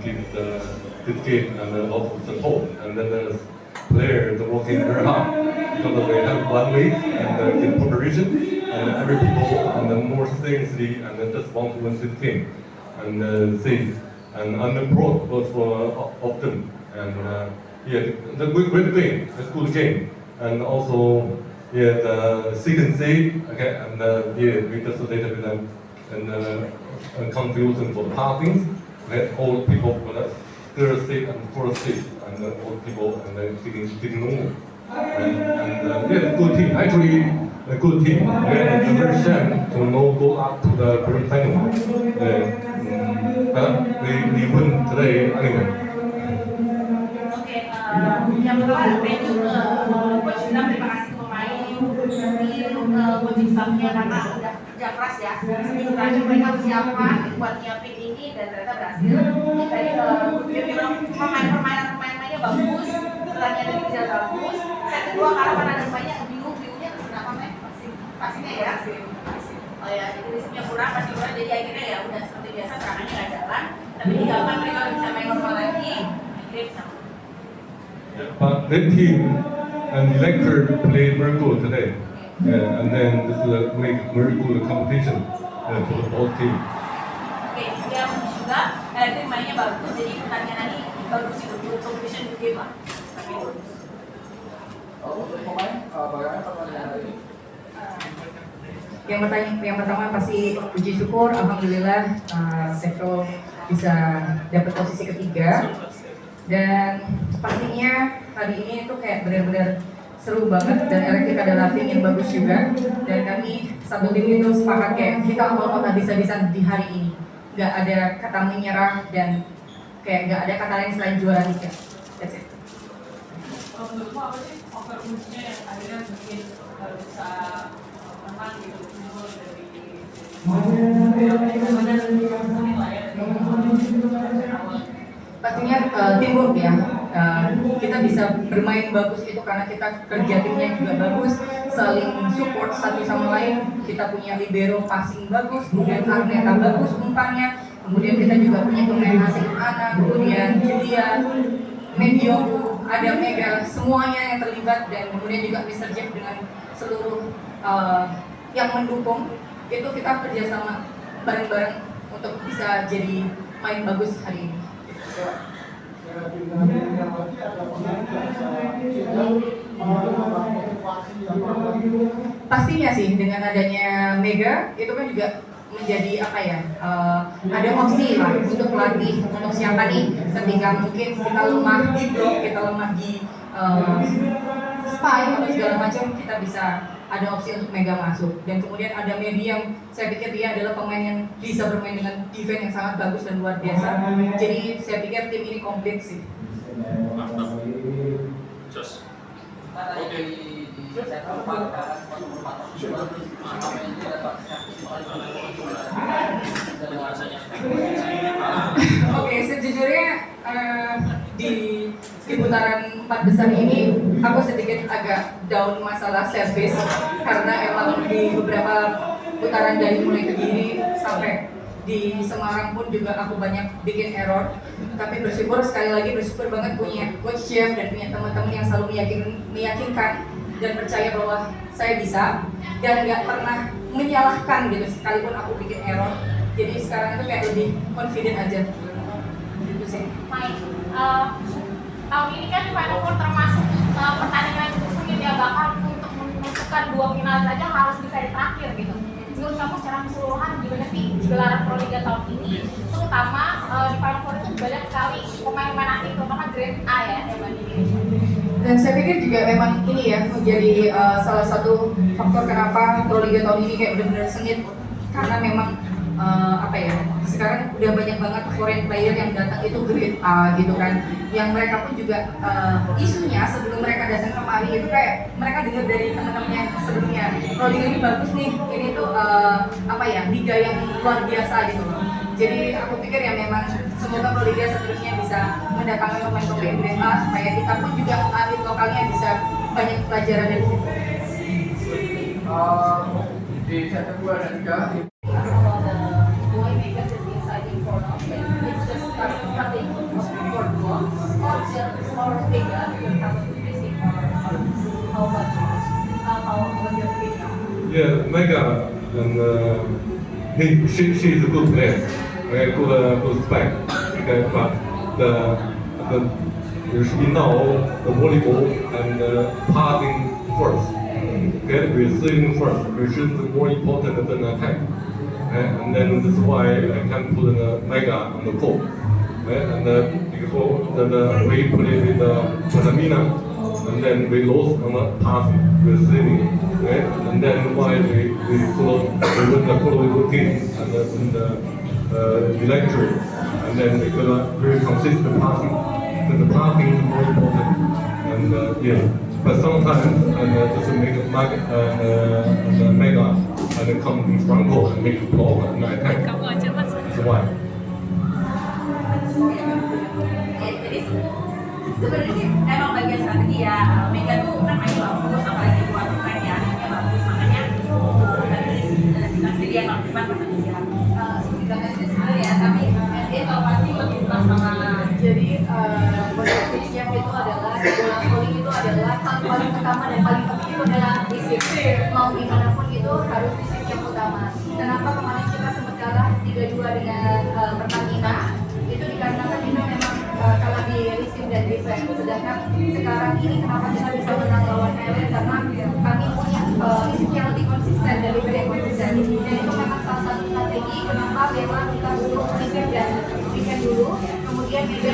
give this game and a lot of support. And then the players are working very hard because they have 1 week and in preparation, and every people and then more seriously and then just want to win this game and things. And unemployed was often and yeah, the great game, it's good game, and also yeah the second seed okay and yeah we just later with them and contribution for the parties. Let all people for the third seed and fourth seed and all people and then getting normal. And yeah, good team. Actually, a good team. Yeah, it's very shame to not go up to the grand final. But we win today anyway. Oke, yang pertama thank you ke Coach Ilham, terima kasih ke pemain, coaching staffnya karena udah kerja keras ya. Seminggu terakhir mereka persiapan buat nyiapin ini dan ternyata berhasil. Tadi dia bilang permainan-permainannya bagus, pertanyaan dari bisa bagus. Set kedua kalah karena ada banyak bingung-bingungnya kenapa main pastinya ya. Oh ya, jadi risknya kurang, pasti kurang. Jadi akhirnya ya udah seperti biasa serangannya nggak jalan. Tapi di gampang mereka bisa main normal lagi, akhirnya bisa. But that team and Electric played very good today. And then this make very good competition for the whole team. Oke, dia juga Electric mainnya bagus, jadi pertandingan ini bagus itu, good competition, good game lah. Tapi bagus. Untuk pemain, bagaimana pertandingan hari ini? Yang pertama pasti puji syukur, alhamdulillah Sevro bisa dapat posisi ketiga. Dan pastinya hari ini tuh kayak benar-benar seru banget dan Electric adalah tim yang bagus juga, dan kami satu tim itu sepakat kayak kita mau habis-habisan di hari ini, nggak ada kata menyerah dan kayak nggak ada kata lain selain juara liga. That's it. Menurutmu apa sih faktor kuncinya yang akhirnya bikin bisa menang gitu dari Pastinya teamwork ya. Kita bisa bermain bagus itu karena kita kerja timnya juga bagus, saling support satu sama lain. Kita punya libero passing bagus, kemudian Arneta bagus umpannya, kemudian kita juga punya pemain asing Ana, kemudian Julia, Medio, ada Mega, semuanya yang terlibat, dan kemudian juga Mr. Jeff dengan seluruh yang mendukung. Itu kita kerjasama bareng-bareng untuk bisa jadi main bagus hari ini. Pastinya sih dengan adanya Mega itu kan juga menjadi apa ya, ada opsi lah untuk pelatih untuk siapa nih ketika mungkin kita lemah di blok, kita lemah di spy atau segala macam, kita bisa ada opsi untuk Mega masuk. Dan kemudian ada Medi yang saya pikir dia adalah pemain yang bisa bermain dengan defense yang sangat bagus dan luar biasa. Jadi saya pikir tim ini komplit sih. Just. Oke. Oke, sejujurnya di putaran 4 besar ini aku sedikit agak down masalah service, karena emang di beberapa putaran dari mulai ke Giri sampai di Semarang pun juga aku banyak bikin error. Tapi bersyukur, sekali lagi bersyukur banget punya coach Jeff dan punya teman-teman yang selalu meyakinkan dan percaya bahwa saya bisa dan nggak pernah menyalahkan gitu sekalipun aku bikin error. Jadi sekarang itu kayak lebih confident aja gitu sih. Main tahun ini kan Final Four termasuk pertandingan sulit ya, bahkan untuk menentukan 2 final saja harus bisa di terakhir gitu. Menurut kamu secara keseluruhan gimana sih gelaran Pro Liga tahun ini, terutama di Final Four itu banyak sekali pemain-pemain asing, terutama Grade A ya yang main di Indonesia. Dan saya pikir juga memang ini ya menjadi salah satu faktor kenapa Pro Liga tahun ini kayak benar-benar sengit, karena memang apa ya, sekarang udah banyak banget foreign player yang datang itu grade A gitu kan, yang mereka pun juga isunya sebelum mereka datang kemari itu kayak mereka dengar dari teman-temannya sebelumnya, Pro Liga ini bagus nih, ini tuh apa ya, liga yang luar biasa gitu loh. Jadi aku pikir ya memang semoga Pro Liga seterusnya bisa mendatangkan pemain-pemain grade A supaya kita pun juga atlet lokalnya bisa banyak pelajaran dari situ. Di set kedua dan 3 Boy Mega just deciding for now. It's just starting. Yeah, Mega, and she is a good player, okay, good spec, okay, but she know the volleyball and passing first, okay, receiving first, which is more important than attack, okay, and then that's why I can put Mega on the court, okay, and before we played with Panamina. And then we lost on the passing, receiving, right? And then why we win the following game and in the electric, and then we got a very consistent passing. But the passing is more important, and yeah. But sometimes just make a mega and come in front court and make a block and attack. That's why. Jadi sebenarnya sih emang bagian strategi ya. Mega tuh kan main bagus, apalagi buat pemain ya, mainnya bagus, makanya pasti dia maksimal pas dia. Sebenarnya sih sebenarnya ya, tapi dia kalau pasti lebih pas sama. Jadi posisinya itu adalah bola volley itu adalah hal paling utama dan paling penting itu adalah disiplin. Mau gimana pun itu harus disiplin yang utama. Kenapa kemarin kita sempat kalah 3-2 dengan Pertamina? Itu dikarenakan kita memang kalah di receive dan defense. Sedangkan sekarang ini kenapa kita bisa menang lawan Thailand karena kami punya receive yang lebih konsisten dan delivery yang konsisten. Dan itu memang salah satu strategi kenapa memang kita dulu receive dan defense dulu, kemudian kita